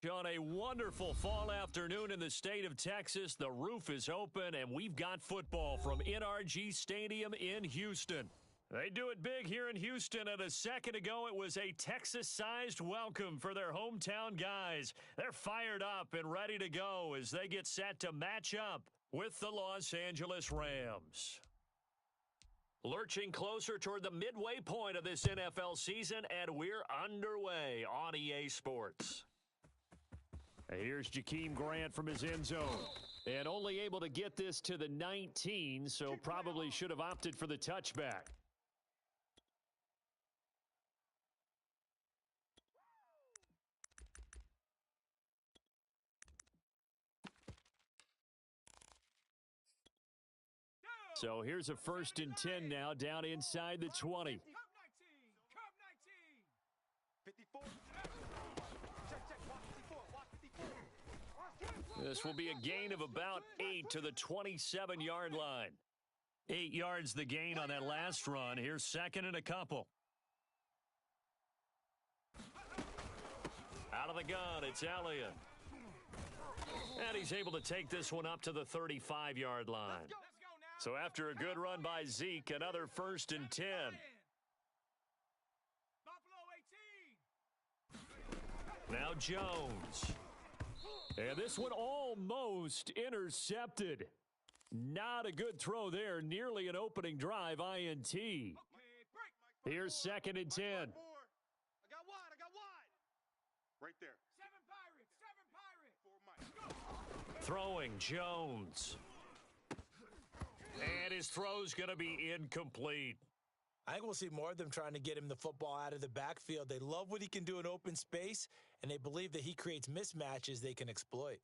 On a wonderful fall afternoon in the state of Texas, the roof is open, and we've got football from NRG Stadium in Houston. They do it big here in Houston, and a second ago it was a Texas-sized welcome for their hometown guys. They're fired up and ready to go as they get set to match up with the Los Angeles Rams. Lurching closer toward the midway point of this NFL season, and we're underway on EA Sports. Here's Jakeem Grant from his end zone. And only able to get this to the 19, so probably should have opted for the touchback. So here's a 1st and 10 now down inside the 20. 54. This will be a gain of about 8 to the 27-yard line. 8 yards the gain on that last run. Here's 2nd and a couple. Out of the gun, it's Elliott. And he's able to take this one up to the 35-yard line. So after a good run by Zeke, another 1st and 10. Now Jones. And this one almost intercepted. Not a good throw there. Nearly an opening drive INT. Here's 2nd and 10. I got wide. Right there. 7 Pirates. Throwing Jones. And his throw's going to be incomplete. I think we'll see more of them trying to get him the football out of the backfield. They love what he can do in open space, and they believe that he creates mismatches they can exploit.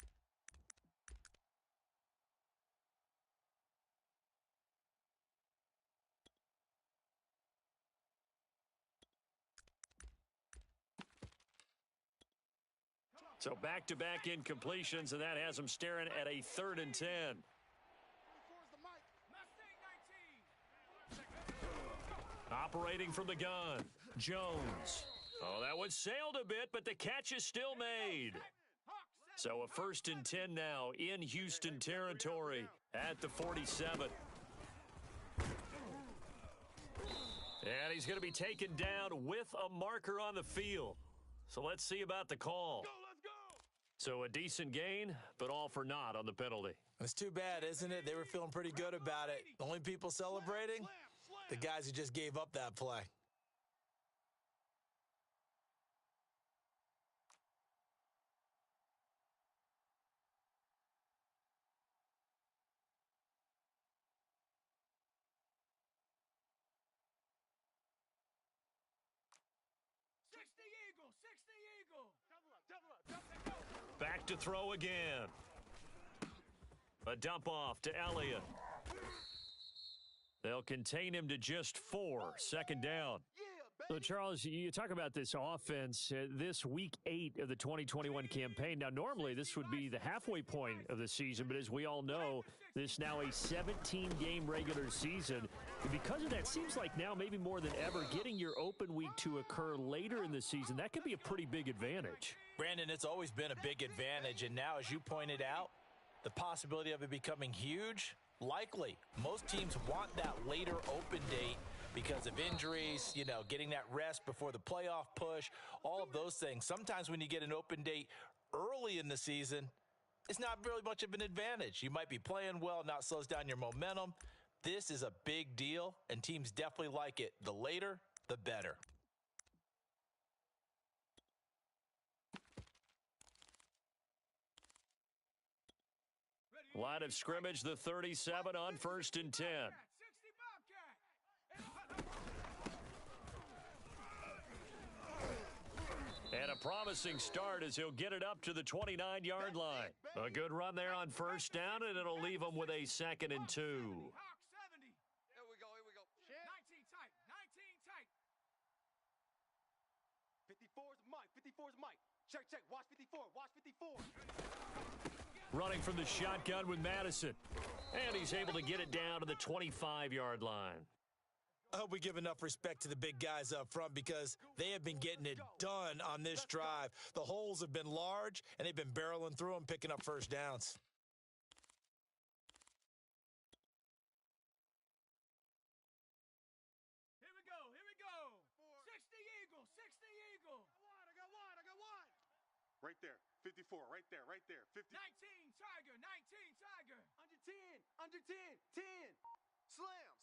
So back-to-back incompletions, and that has him staring at a 3rd and 10. Operating from the gun, Jones. Oh, that one sailed a bit, but the catch is still made. So a 1st and 10 now in Houston territory at the 47. And he's going to be taken down with a marker on the field. So let's see about the call. So a decent gain, but all for naught on the penalty. It's too bad, isn't it? They were feeling pretty good about it. The only people celebrating, the guys who just gave up that play. Back to throw again. A dump off to Elliott. They'll contain him to just 4. 2nd down. So, Charles, you talk about this offense, this week 8 of the 2021 campaign. Now, normally this would be the halfway point of the season, but as we all know, this now a 17-game regular season. And because of that, seems like now maybe more than ever, getting your open week to occur later in the season, that could be a pretty big advantage. Brandon, it's always been a big advantage, and now, as you pointed out, the possibility of it becoming huge, likely. Most teams want that later open date because of injuries, getting that rest before the playoff push, all of those things. Sometimes when you get an open date early in the season, it's not really much of an advantage. You might be playing well, not slows down your momentum. This is a big deal, and teams definitely like it. The later, the better. Line of scrimmage, the 37 on 1st and 10. And a promising start as he'll get it up to the 29-yard line. A good run there on 1st down, and it'll leave him with a 2nd and 2. Here we go. 19 tight. 54's Mike. Check. Watch 54. Running from the shotgun with Madison. And he's able to get it down to the 25-yard line. I hope we give enough respect to the big guys up front because they have been getting it done on this drive. The holes have been large, and they've been barreling through them, picking up first downs. Here we go. 60 Eagle. I got one. Right there. 54, right there. 50. 19 Tiger. Under 10. 10. Slam.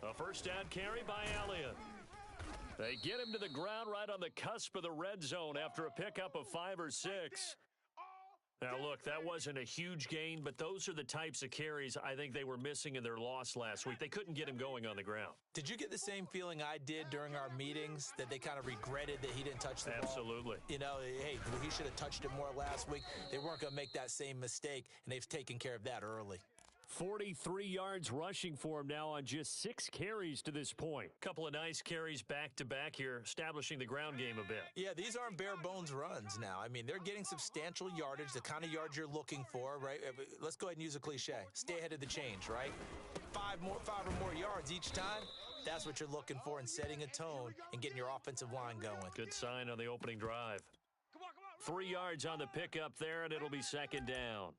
A first down carry by Elliott. They get him to the ground right on the cusp of the red zone after a pickup of 5 or 6. Now, look, that wasn't a huge gain, but those are the types of carries I think they were missing in their loss last week. They couldn't get him going on the ground. Did you get the same feeling I did during our meetings, that they kind of regretted that he didn't touch the ball? Absolutely. You know, hey, he should have touched it more last week. They weren't going to make that same mistake, and they've taken care of that early. 43 yards rushing for him now on just 6 carries to this point. Couple of nice carries back-to-back here, establishing the ground game a bit. Yeah, these aren't bare-bones runs now. I mean, they're getting substantial yardage, the kind of yards you're looking for, right? Let's go ahead and use a cliche. Stay ahead of the change, right? 5 or more yards each time, that's what you're looking for in setting a tone and getting your offensive line going. Good sign on the opening drive. Come on. 3 yards on the pickup there, and it'll be second down.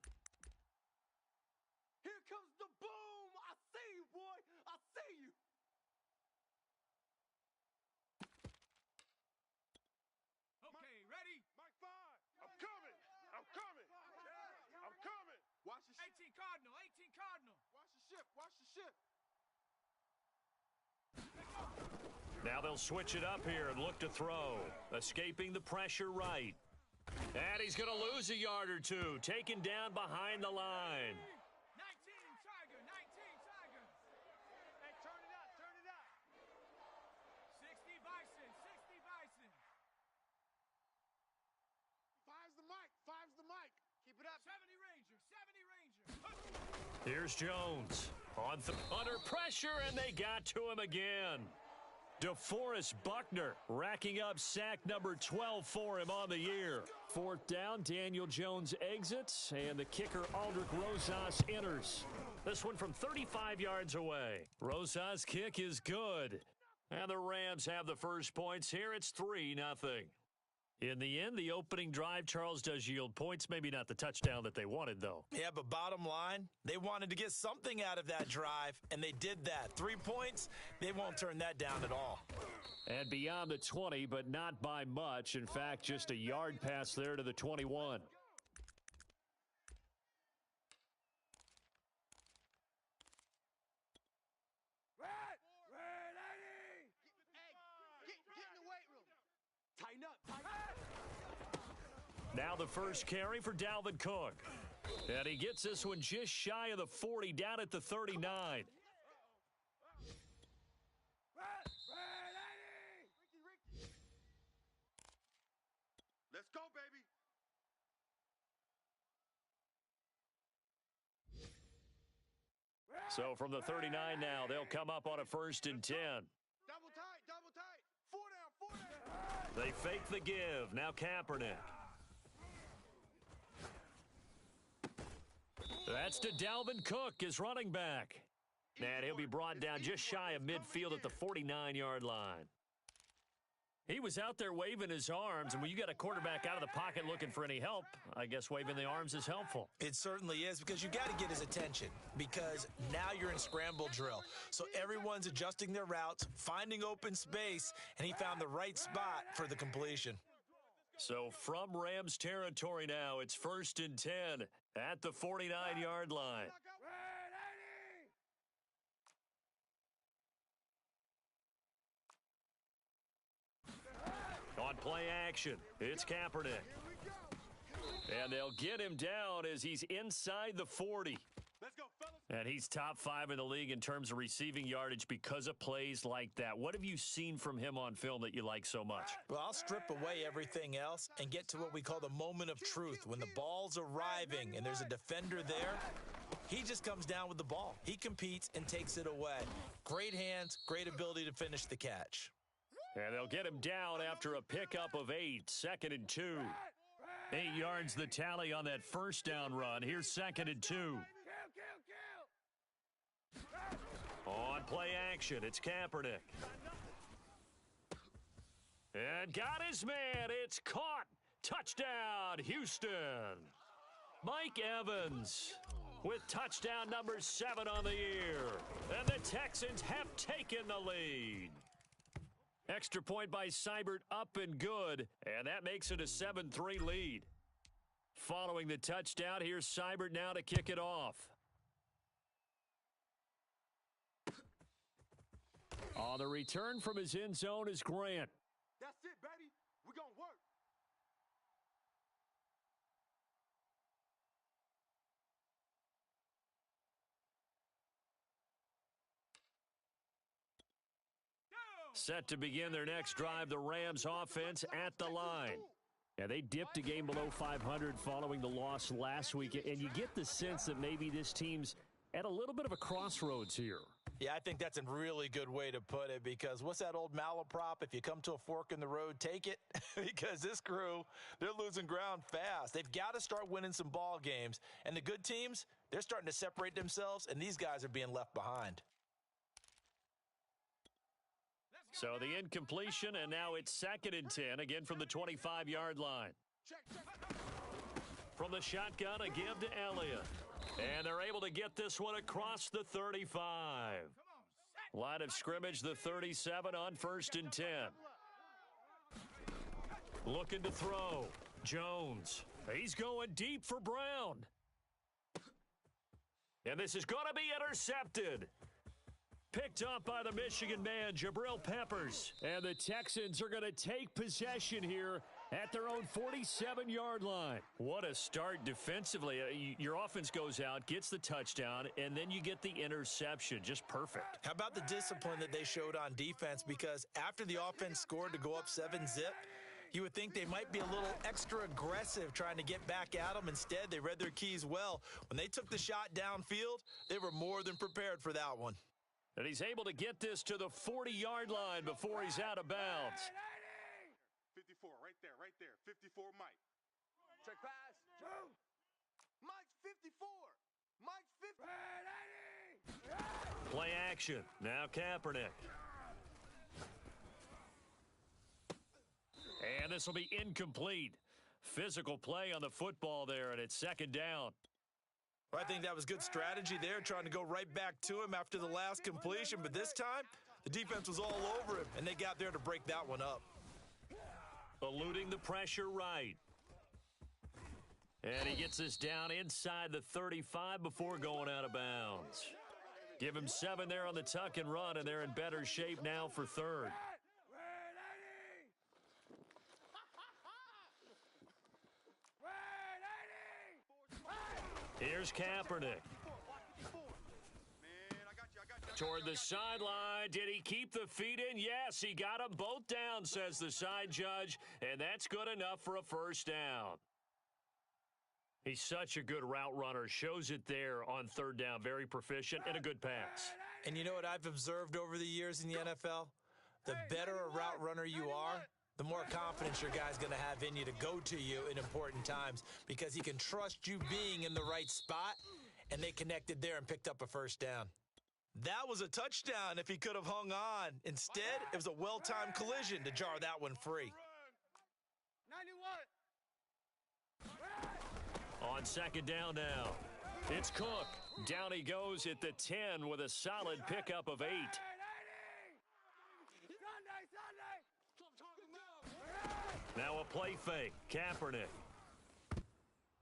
Here comes the boom. I see you, boy. I see you. Okay, ready? Mike 5. I'm coming. Watch the ship. 18 Cardinal. Watch the ship. Now they'll switch it up here and look to throw. Escaping the pressure right. And he's going to lose a yard or two. Taken down behind the line. 19 Tiger. Hey, turn it up. 60 Bison. Five's the mic. Keep it up. 70 Ranger. Here's Jones. Under pressure, and they got to him again. DeForest Buckner racking up sack number 12 for him on the year. 4th down, Daniel Jones exits, and the kicker Aldrich Rosas enters. This one from 35 yards away. Rosas' kick is good. And the Rams have the first points here. It's 3-0. In the end, the opening drive, Charles, does yield points. Maybe not the touchdown that they wanted, though. Yeah, but bottom line, they wanted to get something out of that drive, and they did that. 3 points, they won't turn that down at all. And beyond the 20, but not by much. In fact, just a yard pass there to the 21. Tighten up. Now the first carry for Dalvin Cook. And he gets this one just shy of the 40, down at the 39. Let's go, baby. So from the 39 now, they'll come up on a 1st and 10. Double tight. 4 down. They fake the give. Now Kaepernick. That's to Dalvin Cook, his running back. And he'll be brought down just shy of midfield at the 49-yard line. He was out there waving his arms, and when you got a quarterback out of the pocket looking for any help, I guess waving the arms is helpful. It certainly is, because you got to get his attention, because now you're in scramble drill. So everyone's adjusting their routes, finding open space, and he found the right spot for the completion. So from Rams territory now, it's 1st and 10 at the 49-yard line. On play action, it's Kaepernick. And they'll get him down as he's inside the 40. Let's go, fellas. And he's top 5 in the league in terms of receiving yardage because of plays like that. What have you seen from him on film that you like so much? Well, I'll strip away everything else and get to what we call the moment of truth. When the ball's arriving and there's a defender there, he just comes down with the ball. He competes and takes it away. Great hands, great ability to finish the catch. And they'll get him down after a pickup of 8, 2nd and 2. 8 yards the tally on that first down run. Here's 2nd and 2. On play action, it's Kaepernick. And got his man. It's caught. Touchdown, Houston. Mike Evans with touchdown number 7 on the year. And the Texans have taken the lead. Extra point by Seibert, up and good. And that makes it a 7-3 lead. Following the touchdown, here's Seibert now to kick it off. On the return from his end zone is Grant. That's it, baby. We're going to work. Set to begin their next drive, the Rams offense at the line. Yeah, they dipped a game below 500 following the loss last week, and you get the sense that maybe this team's at a little bit of a crossroads here. Yeah, I think that's a really good way to put it, because what's that old malaprop? If you come to a fork in the road, take it. Because this crew, they're losing ground fast. They've got to start winning some ball games. And the good teams, they're starting to separate themselves, and these guys are being left behind. So the incompletion, and now it's 2nd and 10, again from the 25-yard line. From the shotgun, a give to Elliott. And they're able to get this one across the 35. Line of scrimmage, the 37 on 1st and 10. Looking to throw. Jones. He's going deep for Brown. And this is going to be intercepted. Picked up by the Michigan man, Jabril Peppers. And the Texans are going to take possession here at their own 47-yard line. What a start defensively. Your offense goes out, gets the touchdown, and then you get the interception. Just perfect. How about the discipline that they showed on defense? Because after the offense scored to go up 7-zip, you would think they might be a little extra aggressive trying to get back at them. Instead, they read their keys well. When they took the shot downfield, they were more than prepared for that one. And he's able to get this to the 40-yard line before he's out of bounds. 54, right there. 54, Mike. Check pass. Mike's 54. Mike's 50. Play action. Now Kaepernick. And this will be incomplete. Physical play on the football there, and it's 2nd down. Well, I think that was good strategy there, trying to go right back to him after the last completion. But this time, the defense was all over him, and they got there to break that one up. Eluding the pressure right. And he gets this down inside the 35 before going out of bounds. Give him 7 there on the tuck and run, and they're in better shape now for 3rd. Here's Kaepernick. Toward the sideline. Did he keep the feet in? Yes, he got them both down, says the side judge, and that's good enough for a 1st down. He's such a good route runner. Shows it there on 3rd down. Very proficient and a good pass. And you know what I've observed over the years in the NFL? The better a route runner you are, the more confidence your guy's going to have in you to go to you in important times, because he can trust you being in the right spot, and they connected there and picked up a 1st down. That was a touchdown if he could have hung on. Instead, it was a well-timed collision to jar that one free. 91. On 2nd down now, it's Cook. Down he goes at the 10 with a solid pickup of 8. Now a play fake. Kaepernick.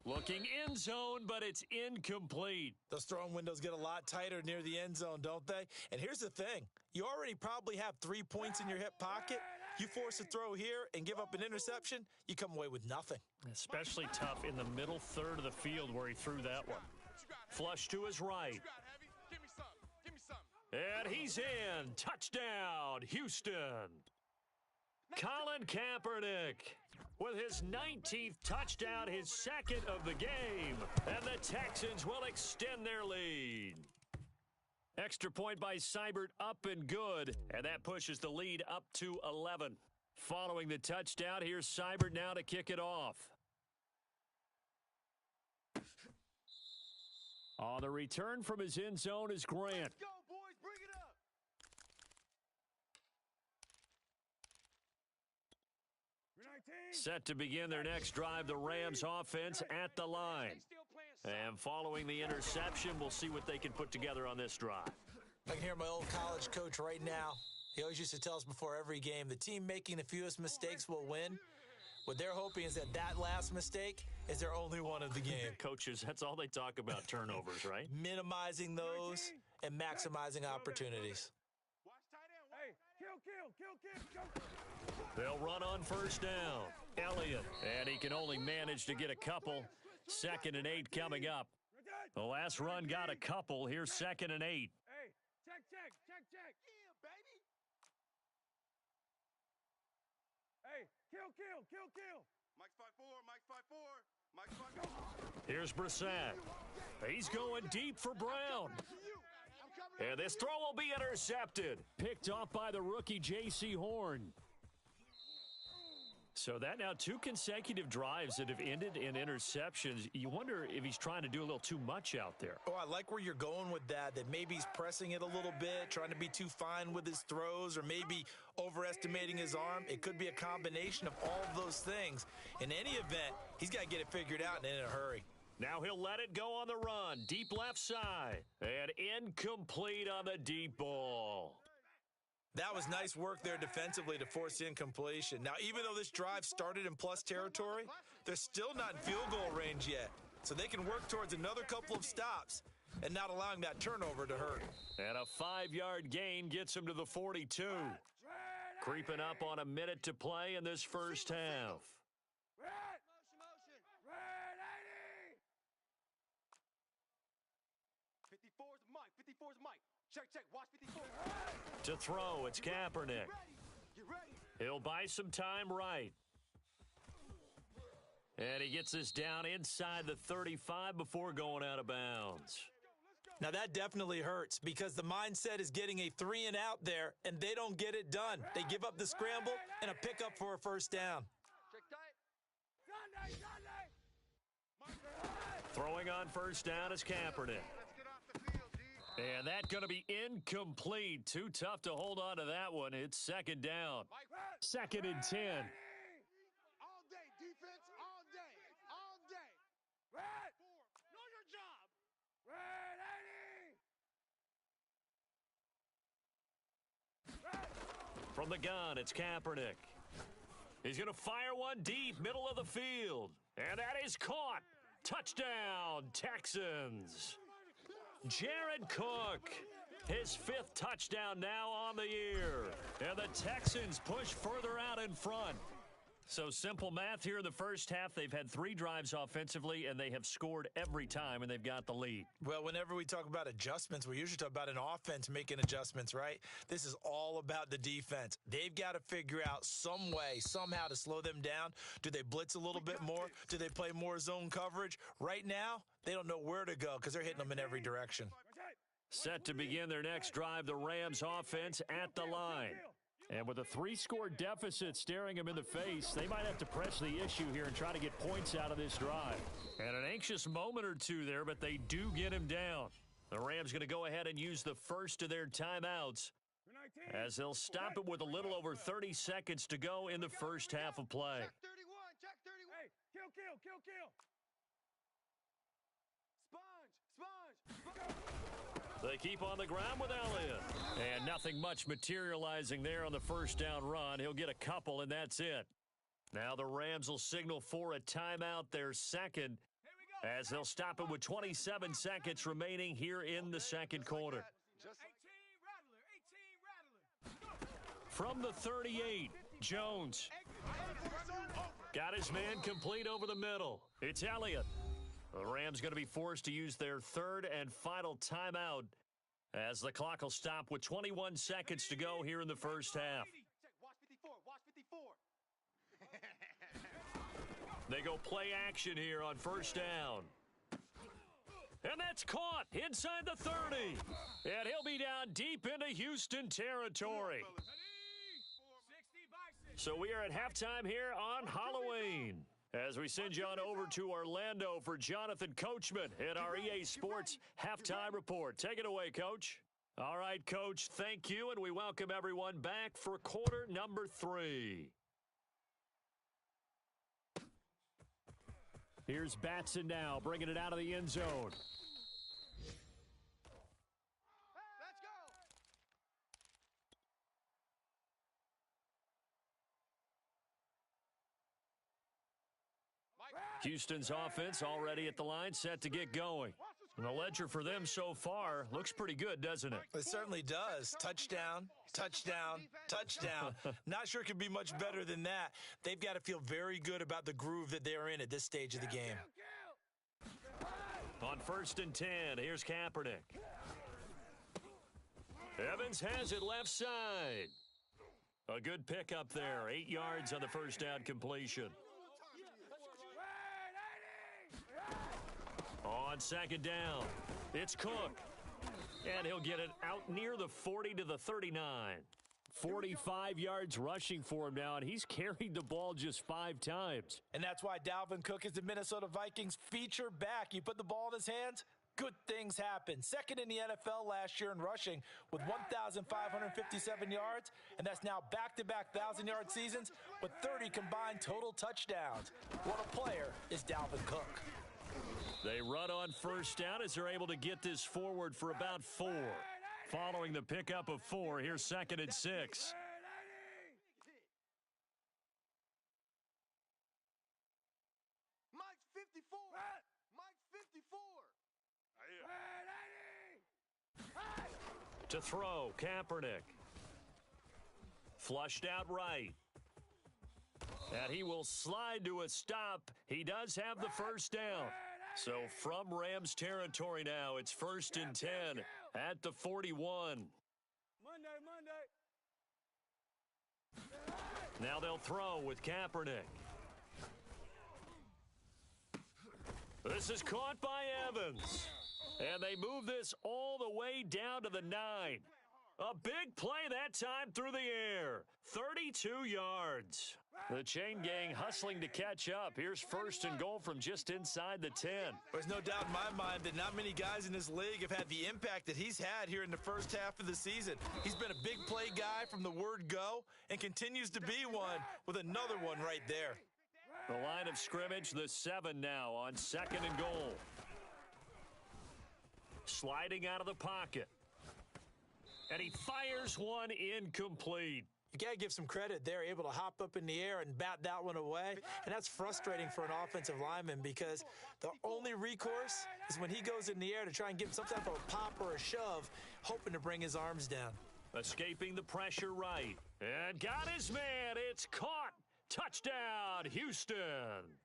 Looking end zone, but it's incomplete. Those throwing windows get a lot tighter near the end zone, don't they? And here's the thing. You already probably have 3 points in your hip pocket. You force a throw here and give up an interception, you come away with nothing. Especially tough in the middle 3rd of the field where he threw that one. Flush to his right. And he's in. Touchdown, Houston. Colin Kaepernick with his 19th touchdown, his 2nd of the game. And the Texans will extend their lead. Extra point by Seibert, up and good. And that pushes the lead up to 11. Following the touchdown, here's Seibert now to kick it off. On the return from his end zone is Grant. Let's go, boys. Bring it up. Set to begin their next drive, the Rams offense at the line. And following the interception, we'll see what they can put together on this drive. I can hear my old college coach right now. He always used to tell us before every game, the team making the fewest mistakes will win. What they're hoping is that last mistake is their only one of the game. Coaches, that's all they talk about, turnovers, right? Minimizing those and maximizing opportunities. Hey, kill. They'll run on first down. Elliott, and he can only manage to get a couple. 2nd and 8 coming up. The last run got a couple. Here's 2nd and 8. Hey, check. Yeah, baby. Hey, kill. Mike's 5'4", Mike's 5'4". Here's Brissett. He's going deep for Brown. And this throw will be intercepted. Picked off by the rookie J.C. Horn. So that now 2 consecutive drives that have ended in interceptions. You wonder if he's trying to do a little too much out there. Oh, I like where you're going with that maybe he's pressing it a little bit, trying to be too fine with his throws, or maybe overestimating his arm. It could be a combination of all of those things. In any event, he's got to get it figured out and in a hurry. Now he'll let it go on the run. Deep left side. And incomplete on the deep ball. That was nice work there defensively to force incompletion. Now, even though this drive started in plus territory, they're still not in field goal range yet. So they can work towards another couple of stops and not allowing that turnover to hurt. And a 5-yard gain gets him to the 42. Creeping up on a minute to play in this first half. Motion. Red 80. 54's Mike. Check. Watch 54. To throw, it's Kaepernick. Get ready. He'll buy some time right. And he gets this down inside the 35 before going out of bounds. Now, that definitely hurts because the mindset is getting a 3 and out there, and they don't get it done. They give up the scramble and a pickup for a first down. Check tight. Sunday. Throwing on first down is Kaepernick. Let's get off the field, D. And that's going to be incomplete. Too tough to hold on to that one. It's 2nd down. 2nd and 10. All day, defense, all day. Red. Know your job. Red 80. From the gun, it's Kaepernick. He's going to fire one deep, middle of the field. And that is caught. Touchdown, Texans. Jared Cook, his 5th touchdown now on the year. And the Texans push further out in front. So simple math here in the first half. They've had 3 drives offensively, and they have scored every time, and they've got the lead. Well, whenever we talk about adjustments, we usually talk about an offense making adjustments, right? This is all about the defense. They've got to figure out some way, somehow to slow them down. Do they blitz a little bit more? Do they play more zone coverage? Right now, they don't know where to go because they're hitting them in every direction. Set to begin their next drive, the Rams offense at the line. And with a 3-score deficit staring them in the face, they might have to press the issue here and try to get points out of this drive. And an anxious moment or two there, but they do get him down. The Rams going to go ahead and use the first of their timeouts as they'll stop it with a little over 30 seconds to go in the first half of play. Check 31. Hey, kill. Sponge. They keep on the ground with Elliott. And nothing much materializing there on the first down run. He'll get a couple, and that's it. Now the Rams will signal for a timeout, their second, as they'll stop it with 27 seconds remaining here in the second quarter. 18 rattler. From the 38, Jones. Got his man complete over the middle. It's Elliott. The Rams going to be forced to use their 3rd and final timeout as the clock will stop with 21 seconds to go here in the first half. Watch 54. They go play action here on first down. And that's caught inside the 30. And he'll be down deep into Houston territory. So we are at halftime here on Halloween, as we send you on over to Orlando for Jonathan Coachman at our EA Sports Halftime Report. Take it away, Coach. All right, Coach, thank you, and we welcome everyone back for quarter number 3. Here's Batson now, bringing it out of the end zone. Let's go. Houston's offense already at the line, set to get going. And the ledger for them so far looks pretty good, doesn't it? It certainly does. Touchdown, touchdown, touchdown. Not sure it could be much better than that. They've got to feel very good about the groove that they're in at this stage of the game. On 1st and 10, here's Kaepernick. Evans has it left side. A good pickup there. 8 yards on the first down completion. On 2nd down, it's Cook. And he'll get it out near the 40 to the 39. 45 yards rushing for him now, and he's carried the ball just 5 times. And that's why Dalvin Cook is the Minnesota Vikings feature back. You put the ball in his hands, good things happen. Second in the NFL last year in rushing with 1,557 yards, and that's now back-to-back 1,000-yard seasons with 30 combined total touchdowns. What a player is Dalvin Cook. They run on 1st down as they're able to get this forward for about 4. Following the pickup of 4, here's 2nd and 6. Mike's 54. Mike's 54. To throw, Kaepernick. Flushed out right. And he will slide to a stop. He does have the first down. So from Rams territory now, it's 1st and 10 at the 41. Monday. Now they'll throw with Kaepernick. This is caught by Evans. And they move this all the way down to the 9. A big play that time through the air. 32 yards. The chain gang hustling to catch up. Here's 1st and goal from just inside the 10. There's no doubt in my mind that not many guys in this league have had the impact that he's had here in the first half of the season. He's been a big play guy from the word go and continues to be one with another one right there. The line of scrimmage, the 7 now on 2nd and goal. Sliding out of the pocket. And he fires one incomplete. You got to give some credit. They're able to hop up in the air and bat that one away. And that's frustrating for an offensive lineman because the only recourse is when he goes in the air to try and give some type of a pop or a shove, hoping to bring his arms down. Escaping the pressure right. And got his man. It's caught. Touchdown, Houston.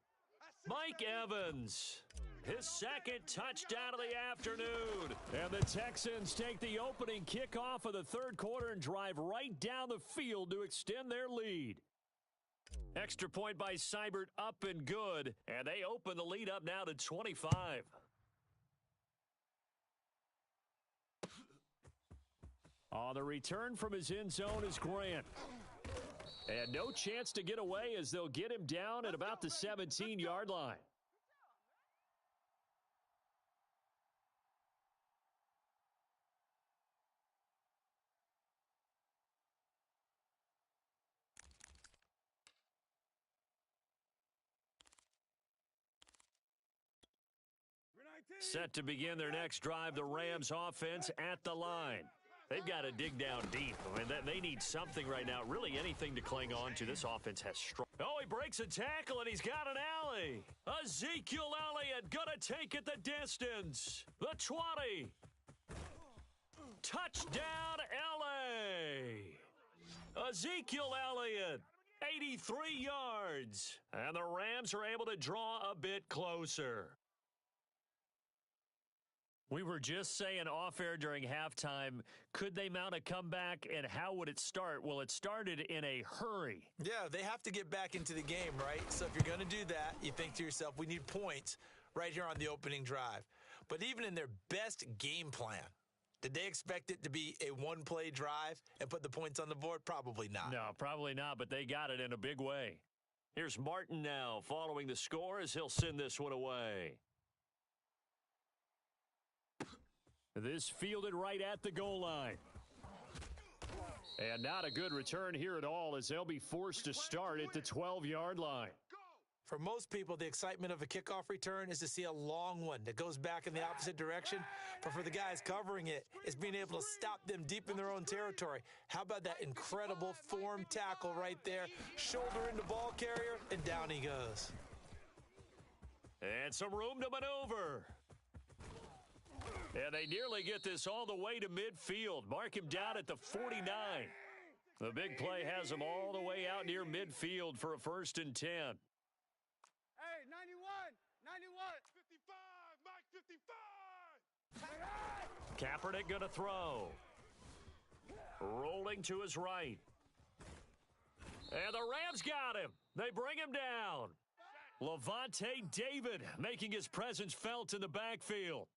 Mike Evans. His 2nd touchdown of the afternoon. And the Texans take the opening kickoff of the 3rd quarter and drive right down the field to extend their lead. Extra point by Seibert up and good. And they open the lead up now to 25. On the return from his end zone is Grant. And no chance to get away as they'll get him down at about the 17-yard line. Set to begin their next drive, the Rams offense at the line. They've got to dig down deep. I mean, they need something right now, really anything to cling on to. This offense has strong. Oh, he breaks a tackle, and he's got an alley. Ezekiel Elliott going to take it the distance. The 20. Touchdown, L.A. Ezekiel Elliott, 83 yards. And the Rams are able to draw a bit closer. We were just saying off-air during halftime, could they mount a comeback, and how would it start? Well, it started in a hurry. Yeah, they have to get back into the game, right? So if you're going to do that, you think to yourself, we need points right here on the opening drive. But even in their best game plan, did they expect it to be a one-play drive and put the points on the board? Probably not. No, probably not, but they got it in a big way. Here's Martin now following the score as he'll send this one away. This fielded right at the goal line. And not a good return here at all as they'll be forced to start at the 12-yard line. For most people, the excitement of a kickoff return is to see a long one that goes back in the opposite direction. But for the guys covering it, it's being able to stop them deep in their own territory. How about that incredible form tackle right there? Shoulder into ball carrier, and down he goes. And some room to maneuver. And they nearly get this all the way to midfield. Mark him down at the 49. The big play has him all the way out near midfield for a 1st and 10. Hey, 91, Kaepernick 91. going to throw. Rolling to his right. And the Rams got him. They bring him down. Levante David making his presence felt in the backfield.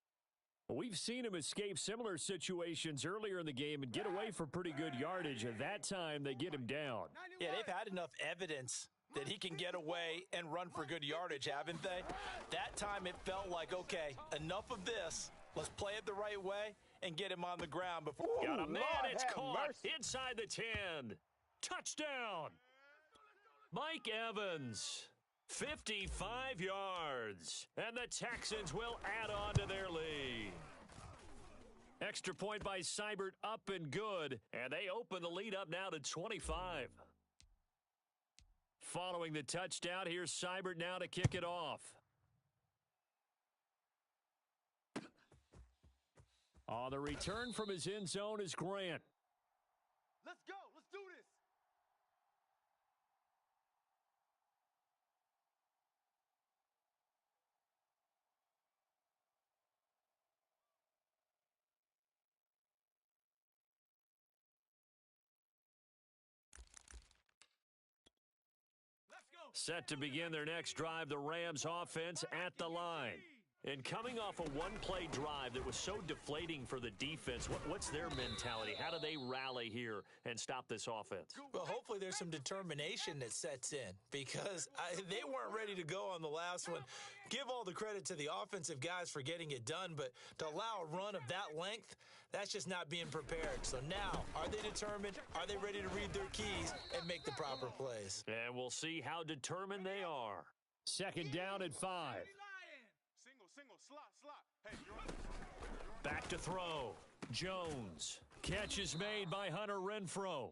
We've seen him escape similar situations earlier in the game and get away for pretty good yardage. At that time, they get him down. Yeah, they've had enough evidence that he can get away and run for good yardage, haven't they? That time it felt like, okay, enough of this. Let's play it the right way and get him on the ground before. Got a man, it's caught inside the 10. Touchdown. Mike Evans, 55 yards. And the Texans will add on to their lead. Extra point by Seibert up and good. And they open the lead up now to 25. Following the touchdown, here's Seibert now to kick it off. On the return from his end zone is Grant. Let's go. Let's do this. Set to begin their next drive, the Rams offense at the line. And coming off a one-play drive that was so deflating for the defense, what's their mentality? How do they rally here and stop this offense? Well, hopefully there's some determination that sets in because they weren't ready to go on the last one. Give all the credit to the offensive guys for getting it done, but to allow a run of that length, that's just not being prepared. So now, are they determined? Are they ready to read their keys and make the proper plays? And we'll see how determined they are. 2nd down and 5. Single, slot. Hey, you're on. Back to throw. Jones. Catch is made by Hunter Renfrow.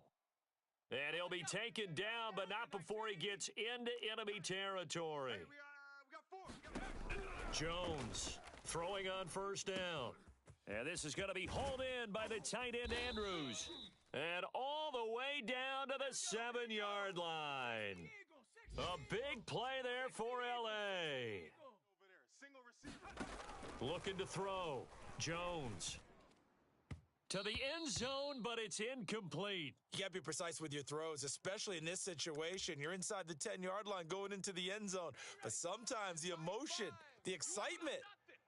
And he'll be taken down, but not before he gets into enemy territory. Hey, we got 4. Jones throwing on 1st down. And this is going to be hauled in by the tight end Andrews. And all the way down to the 7-yard line. A big play there for L.A. Looking to throw. Jones. To the end zone, but it's incomplete. You got to be precise with your throws, especially in this situation. You're inside the 10-yard line going into the end zone. But sometimes the emotion, the excitement,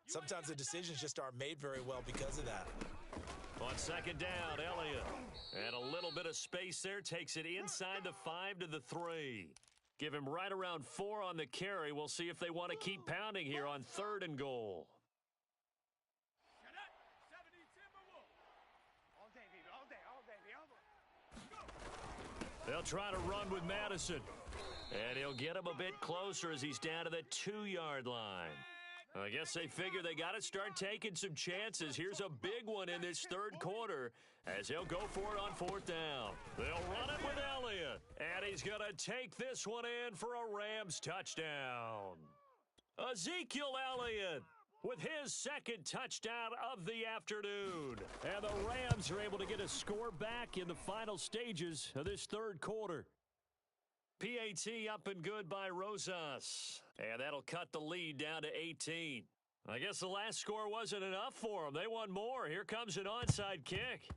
sometimes the decisions just aren't made very well because of that. On 2nd down, Elliott. And a little bit of space there takes it inside the 5 to the 3. Give him right around 4 on the carry. We'll see if they want to keep pounding here on 3rd and goal. They'll try to run with Madison. And he'll get him a bit closer as he's down to the 2-yard line. I guess they figure they got to start taking some chances. Here's a big one in this 3rd quarter as he'll go for it on 4th down. They'll run it with Elliott. And he's going to take this one in for a Rams touchdown. Ezekiel Elliott with his 2nd touchdown of the afternoon. And the Rams are able to get a score back in the final stages of this 3rd quarter. PAT up and good by Rosas. And that'll cut the lead down to 18. I guess the last score wasn't enough for them. They want more. Here comes an onside kick.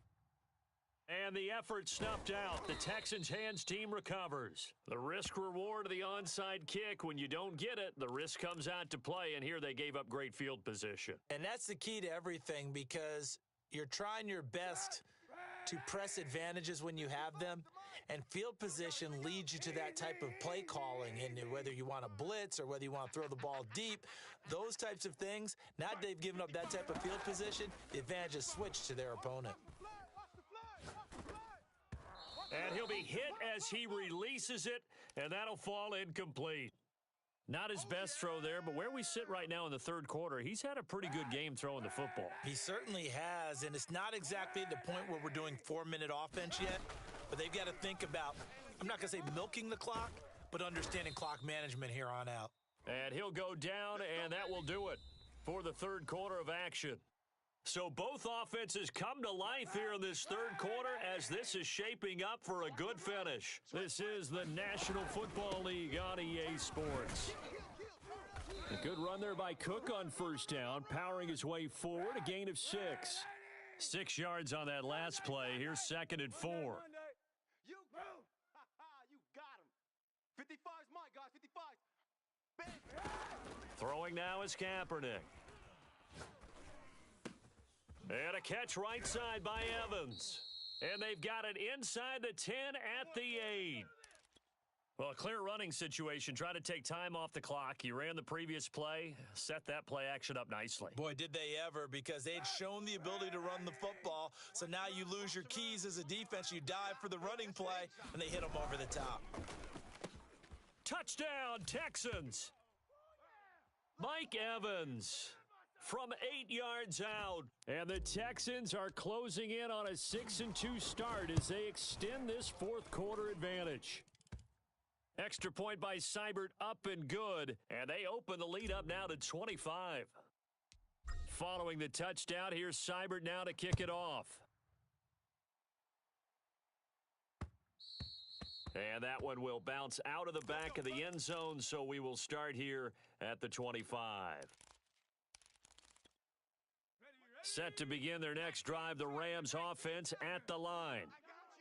And the effort snuffed out. The Texans' hands team recovers. The risk reward of the onside kick. When you don't get it, the risk comes out to play. And here they gave up great field position. And that's the key to everything because you're trying your best to press advantages when you have them. And field position leads you to that type of play calling. And whether you want to blitz or whether you want to throw the ball deep, those types of things, now that they've given up that type of field position, the advantage is switched to their opponent. And he'll be hit as he releases it, and that'll fall incomplete. Not his best throw there, but where we sit right now in the third quarter, he's had a pretty good game throwing the football. He certainly has, and it's not exactly at the point where we're doing 4-minute offense yet, but they've got to think about, I'm not going to say milking the clock, but understanding clock management here on out. And he'll go down, and that will do it for the third quarter of action. So both offenses come to life here in this third quarter as this is shaping up for a good finish. This is the National Football League on EA Sports. A good run there by Cook on first down, powering his way forward, a gain of 6. 6 yards on that last play. Here's 2nd and 4. You got him. 55's mine, guys. 55. Throwing now is Kaepernick. And a catch right side by Evans. And they've got it inside the 10 at the 8. Well, a clear running situation. Try to take time off the clock. You ran the previous play, set that play action up nicely. Boy, did they ever, because they'd shown the ability to run the football. So now you lose your keys as a defense. You dive for the running play, and they hit them over the top. Touchdown, Texans. Mike Evans from 8 yards out. And the Texans are closing in on a 6-2 start as they extend this fourth quarter advantage. Extra point by Seibert up and good. And they open the lead up now to 25. Following the touchdown, here's Seibert now to kick it off. And that one will bounce out of the back of the end zone, so we will start here at the 25. Set to begin their next drive, the Rams offense at the line.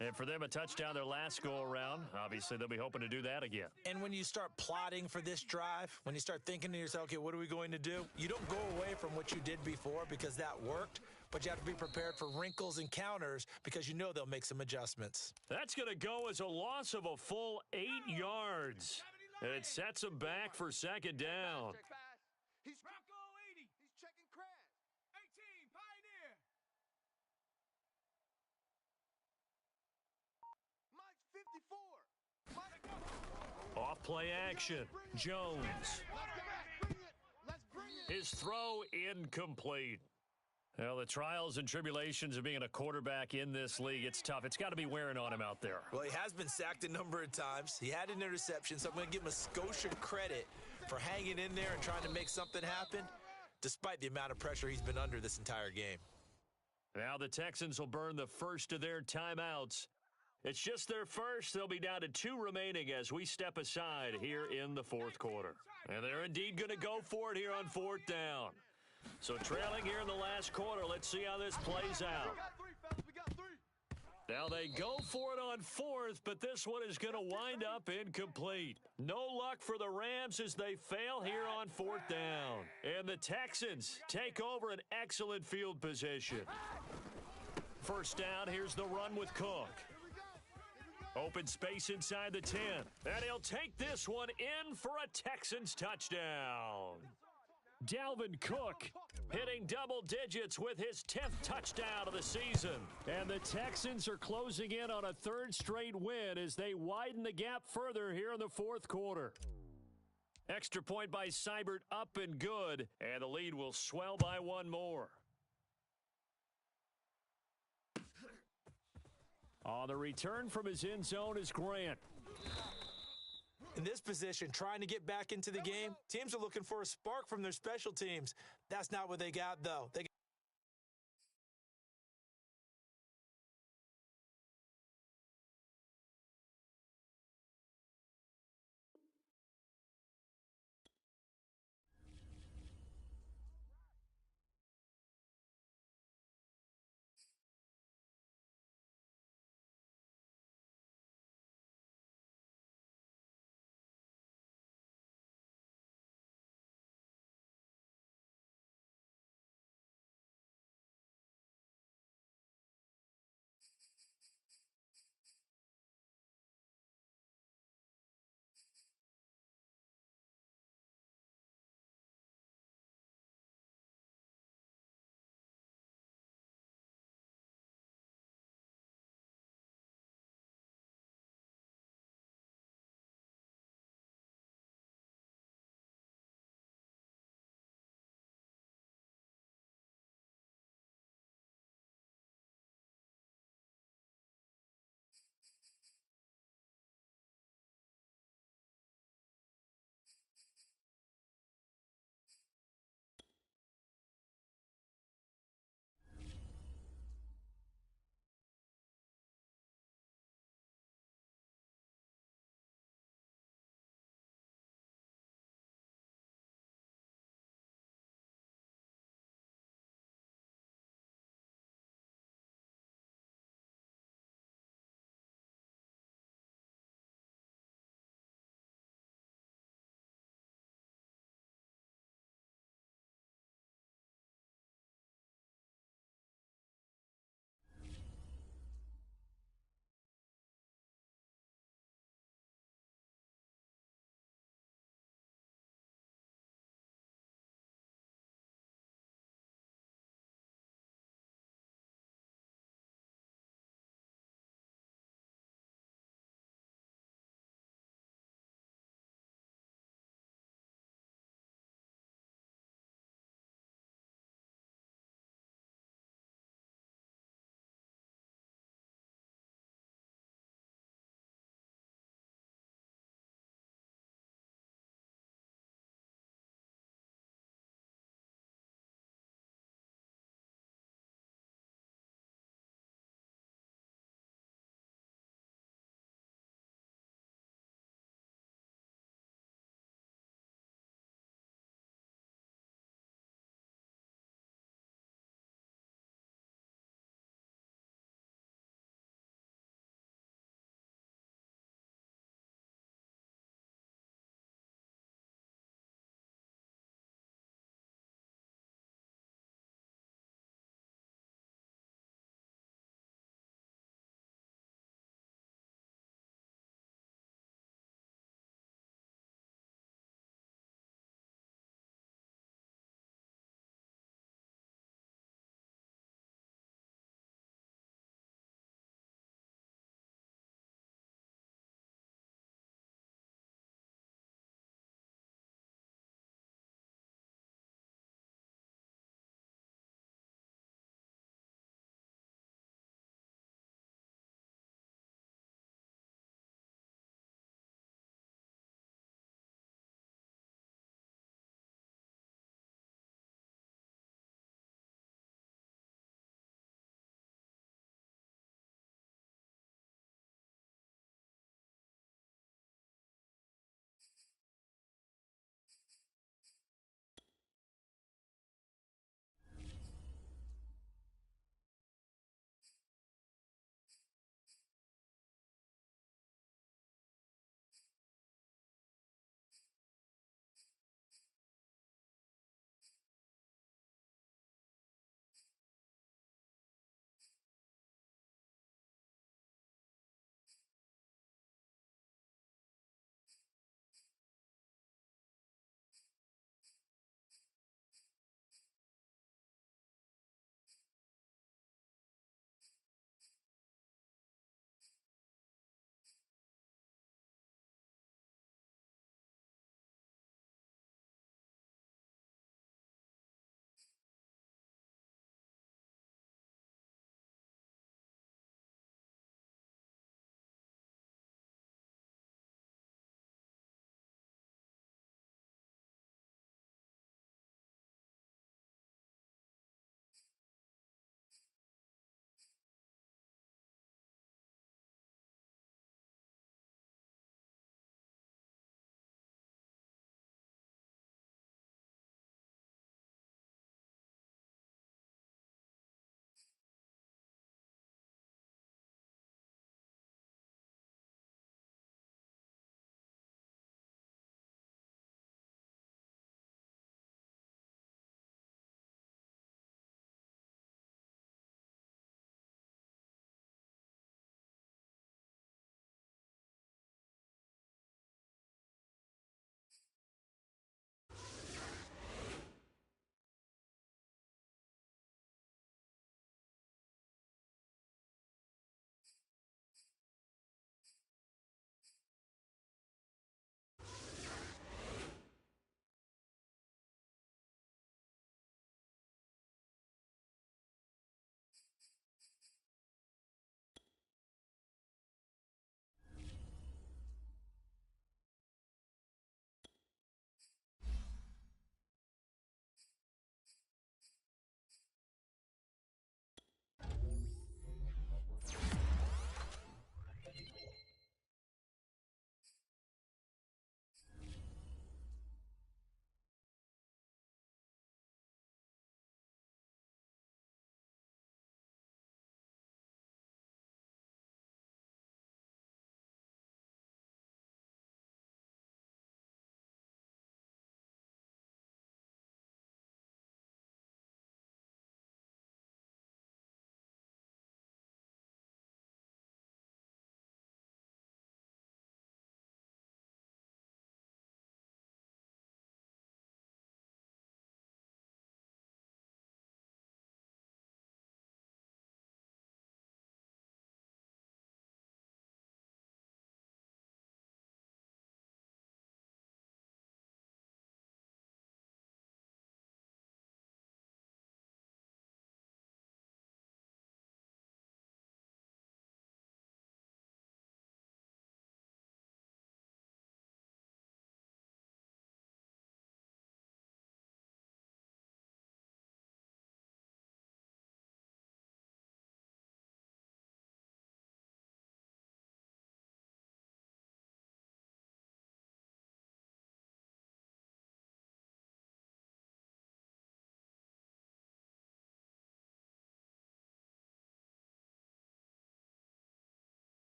And for them, a touchdown their last go-around. Obviously, they'll be hoping to do that again. And when you start plotting for this drive, when you start thinking to yourself, okay, what are we going to do? You don't go away from what you did before because that worked, but you have to be prepared for wrinkles and counters because you know they'll make some adjustments. That's going to go as a loss of a full 8 yards. And it sets them back for second down. He's Bronco 80. He's checking crash. 18, Pioneer. Mike's 54. Off play action. Jones. His throw incomplete. Well, the trials and tribulations of being a quarterback in this league, it's tough. It's got to be wearing on him out there. Well, he has been sacked a number of times. He had an interception, so I'm going to give him a Scotia credit for hanging in there and trying to make something happen, despite the amount of pressure he's been under this entire game. Now the Texans will burn the first of their timeouts. It's just their first. They'll be down to 2 remaining as we step aside here in the fourth quarter. And they're indeed going to go for it here on 4th down. So trailing here in the last quarter, let's see how this plays out. We got 3. Now they go for it on 4th, but this one is going to wind up incomplete. No luck for the Rams as they fail here on 4th down. And the Texans take over an excellent field position. First down, here's the run with Cook. Open space inside the 10. And he'll take this one in for a Texans touchdown. Dalvin Cook hitting double digits with his 10th touchdown of the season. And the Texans are closing in on a 3rd straight win as they widen the gap further here in the fourth quarter. Extra point by Seibert up and good, and the lead will swell by 1 more. On the return from his end zone is Grant. In this position, trying to get back into the game, teams are looking for a spark from their special teams. That's not what they got, though. They got